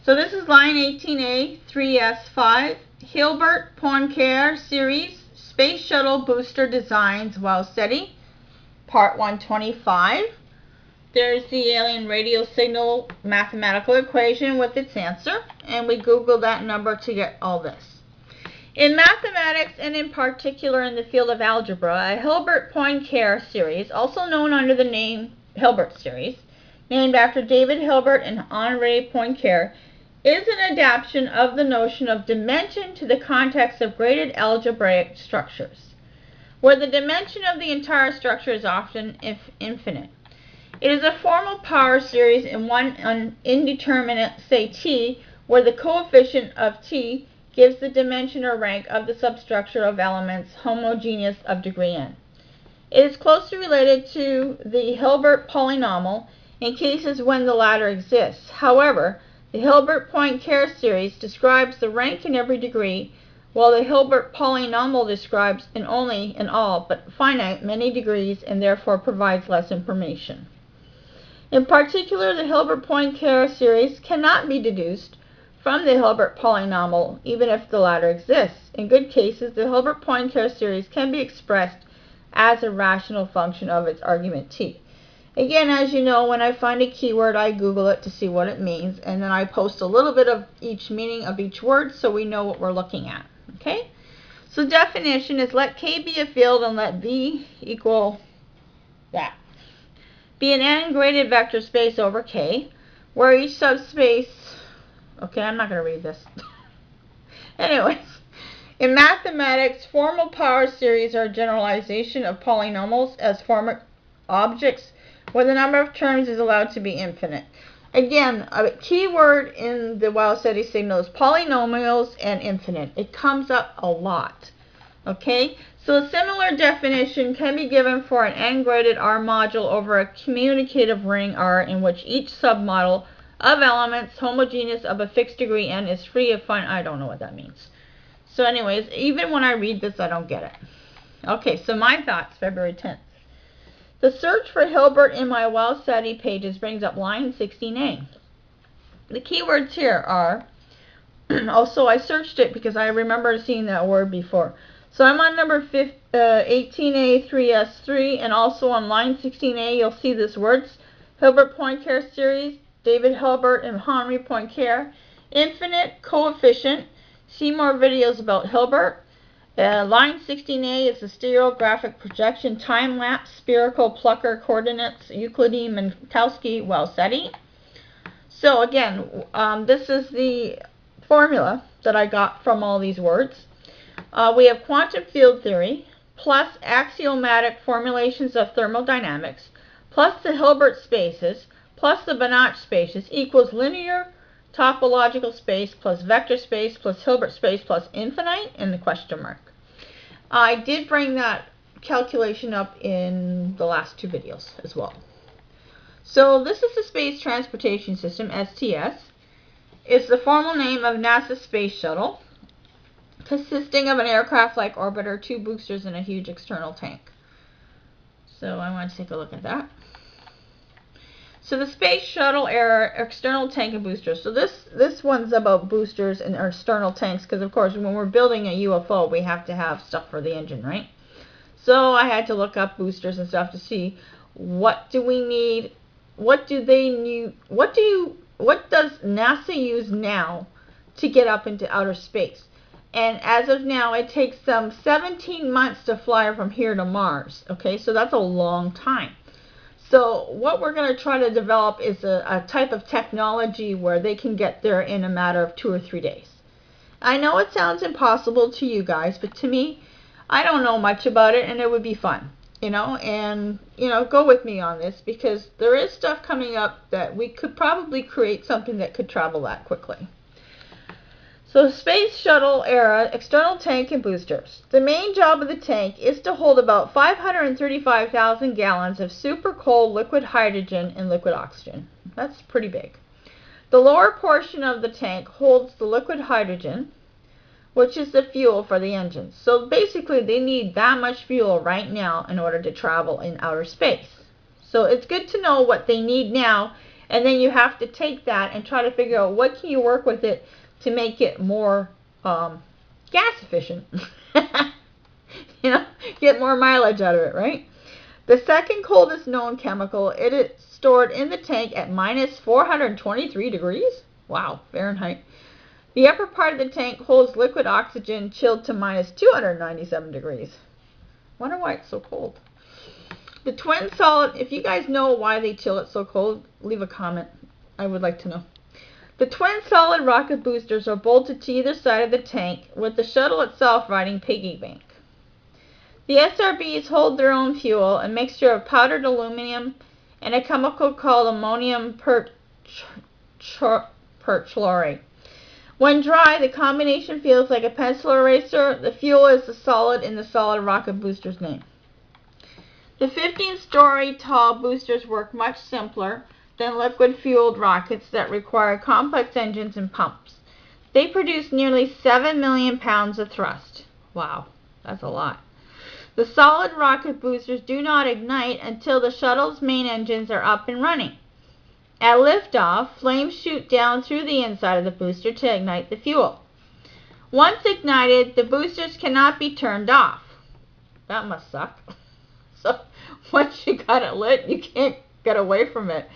So this is line 18a3s5 Hilbert Poincaré series Space Shuttle Booster Designs Wow Seti, part 125. There's the alien radio signal mathematical equation with its answer, and we Googled that number to get all this. In mathematics, and in particular in the field of algebra, a Hilbert Poincaré series, also known under the name Hilbert series, named after David Hilbert and Henri Poincaré, is an adaptation of the notion of dimension to the context of graded algebraic structures, where the dimension of the entire structure is often infinite. It is a formal power series in one indeterminate, say t, where the coefficient of t gives the dimension or rank of the substructure of elements homogeneous of degree n. It is closely related to the Hilbert polynomial in cases when the latter exists. However, the Hilbert Poincaré series describes the rank in every degree, while the Hilbert polynomial describes in all but finite many degrees and therefore provides less information. In particular, the Hilbert Poincaré series cannot be deduced from the Hilbert polynomial, even if the latter exists. In good cases, the Hilbert Poincaré series can be expressed as a rational function of its argument t. Again, as you know, when I find a keyword, I Google it to see what it means, and then I post a little bit of each meaning of each word so we know what we're looking at. Okay? So definition is let K be a field and let V equal that. Be an n-graded vector space over K, where each subspace... Okay, I'm not going to read this. Anyways, in mathematics, formal power series are a generalization of polynomials as formal objects where the number of terms is allowed to be infinite. Again, a key word in the Wow Seti signal is polynomials and infinite. It comes up a lot. Okay, so a similar definition can be given for an n-graded R module over a commutative ring R in which each submodule of elements homogeneous of a fixed degree n is free of finite. I don't know what that means. So anyways, even when I read this, I don't get it. Okay, so my thoughts, February 10th. The search for Hilbert in my Wow Seti pages brings up line 16a. The keywords here are, also I searched it because I remember seeing that word before. So I'm on number 18a3s3, and also on line 16a you'll see this words, Hilbert Poincaré series, David Hilbert and Henri Poincaré, infinite coefficient. See more videos about Hilbert. Line 16a is the stereographic projection time-lapse spherical Plucker coordinates Euclidean Minkowski Wow Seti. So again, this is the formula that I got from all these words. We have quantum field theory plus axiomatic formulations of thermodynamics plus the Hilbert spaces plus the Banach spaces equals linear topological space plus vector space plus Hilbert space plus infinite and the question mark. I did bring that calculation up in the last two videos as well. So this is the Space Transportation System, STS. It's the formal name of NASA's Space Shuttle, consisting of an aircraft-like orbiter, two boosters, and a huge external tank. So I want to take a look at that. So the Space Shuttle external tank and boosters. So this one's about boosters and external tanks because, of course, when we're building a UFO, we have to have stuff for the engine, right? So I had to look up boosters and stuff to see what do we need, what do they need, what does NASA use now to get up into outer space? And as of now, it takes them 17 months to fly from here to Mars. Okay, so that's a long time. So what we're going to try to develop is a type of technology where they can get there in a matter of 2 or 3 days. I know it sounds impossible to you guys, but to me, I don't know much about it, and it would be fun, and go with me on this because there is stuff coming up that we could probably create something that could travel that quickly. So Space Shuttle era, external tank and boosters. The main job of the tank is to hold about 535,000 gallons of super cold liquid hydrogen and liquid oxygen. That's pretty big. The lower portion of the tank holds the liquid hydrogen, which is the fuel for the engines. So basically they need that much fuel right now in order to travel in outer space. So it's good to know what they need now And then you have to take that and try to figure out what can you work with it to make it more gas efficient. You know, get more mileage out of it, right? The second coldest known chemical, it is stored in the tank at minus 423 degrees. Wow, Fahrenheit. The upper part of the tank holds liquid oxygen chilled to minus 297 degrees. Wonder why it's so cold. The twin solid, if you guys know why they chill it so cold, leave a comment. I would like to know. The twin solid rocket boosters are bolted to either side of the tank, with the shuttle itself riding piggy bank. The SRBs hold their own fuel, a mixture of powdered aluminum and a chemical called ammonium perchlorate. When dry, the combination feels like a pencil eraser. The fuel is the solid in the solid rocket booster's name. The 15-story tall boosters work much simpler than liquid-fueled rockets that require complex engines and pumps. They produce nearly 7 million pounds of thrust. Wow, that's a lot. The solid rocket boosters do not ignite until the shuttle's main engines are up and running. At liftoff, flames shoot down through the inside of the booster to ignite the fuel. Once ignited, the boosters cannot be turned off. That must suck. So once you got it lit, you can't get away from it.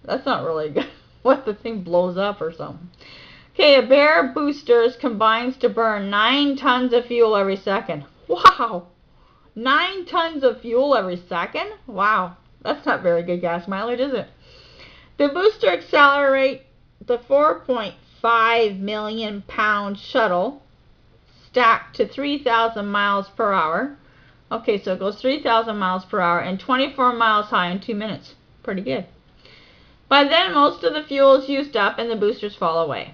That's not really good. What, the thing blows up or something? Okay, a bare boosters combines to burn 9 tons of fuel every second. Wow! 9 tons of fuel every second? Wow, that's not very good gas mileage, is it? The booster accelerates the 4.5 million pound shuttle stacked to 3,000 miles per hour. Okay, so it goes 3,000 miles per hour and 24 miles high in 2 minutes. Pretty good. By then, most of the fuel is used up and the boosters fall away,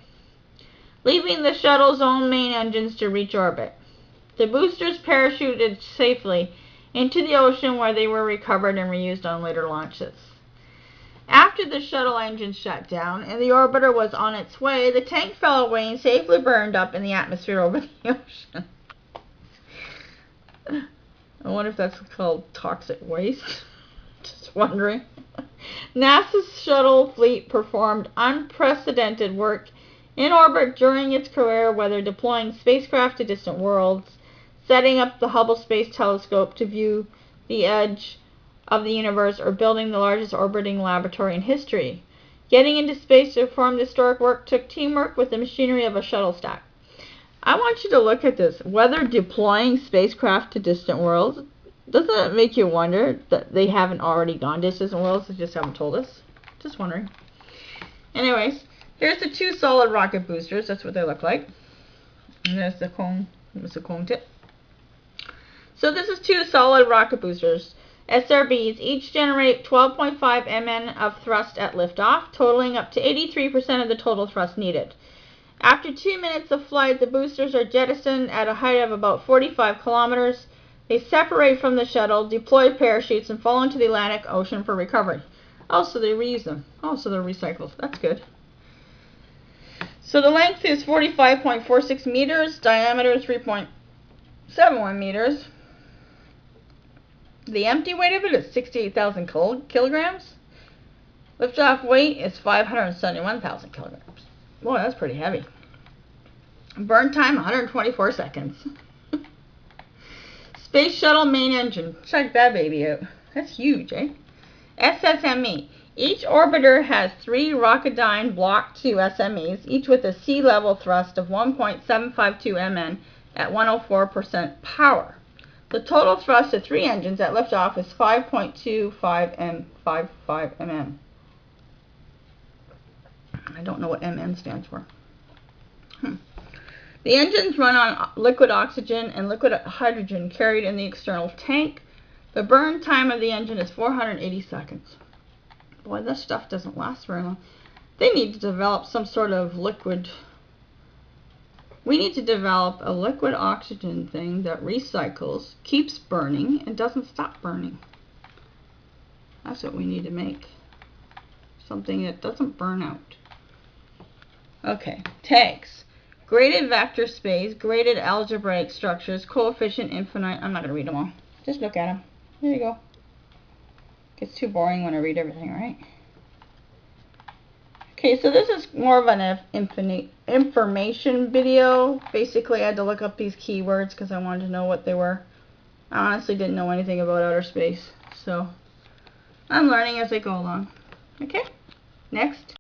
leaving the shuttle's own main engines to reach orbit. The boosters parachuted safely into the ocean, where they were recovered and reused on later launches. After the shuttle engine shut down and the orbiter was on its way, the tank fell away and safely burned up in the atmosphere over the ocean. I wonder if that's called toxic waste. Just wondering. NASA's shuttle fleet performed unprecedented work in orbit during its career, whether deploying spacecraft to distant worlds, setting up the Hubble Space Telescope to view the edge of the universe, or building the largest orbiting laboratory in history. Getting into space to perform this historic work took teamwork with the machinery of a shuttle stack. I want you to look at this. Whether deploying spacecraft to distant worlds, doesn't it make you wonder that they haven't already gone to distant worlds? They just haven't told us. Just wondering. Anyways, here's the 2 solid rocket boosters. That's what they look like. And there's the cone. There's the cone tip. So this is 2 solid rocket boosters. SRBs each generate 12.5 mn of thrust at liftoff, totaling up to 83% of the total thrust needed. After 2 minutes of flight, the boosters are jettisoned at a height of about 45 kilometers. They separate from the shuttle, deploy parachutes, and fall into the Atlantic Ocean for recovery. Oh, so they reuse them. Oh, so they're recycled. That's good. So the length is 45.46 meters, diameter is 3.71 meters. The empty weight of it is 68,000 kilograms. Liftoff weight is 571,000 kilograms. Boy, that's pretty heavy. Burn time, 124 seconds. Space Shuttle main engine. Check that baby out. That's huge, eh? SSME. Each orbiter has 3 Rocketdyne Block 2 SMEs, each with a sea level thrust of 1.752 mn at 104% power. The total thrust of 3 engines at liftoff is 5.25 mn. I don't know what mn stands for. The engines run on liquid oxygen and liquid hydrogen carried in the external tank. The burn time of the engine is 480 seconds. Boy, this stuff doesn't last very long. They need to develop some sort of liquid. We need to develop a liquid oxygen thing that recycles, keeps burning, and doesn't stop burning. That's what we need to make. Something that doesn't burn out. Okay, tags. Graded vector space, graded algebraic structures, coefficient infinite. I'm not going to read them all. Just look at them. There you go. Gets too boring when I read everything, right? Okay, so this is more of an information video. Basically, I had to look up these keywords because I wanted to know what they were. I honestly didn't know anything about outer space, so I'm learning as I go along. Okay, next.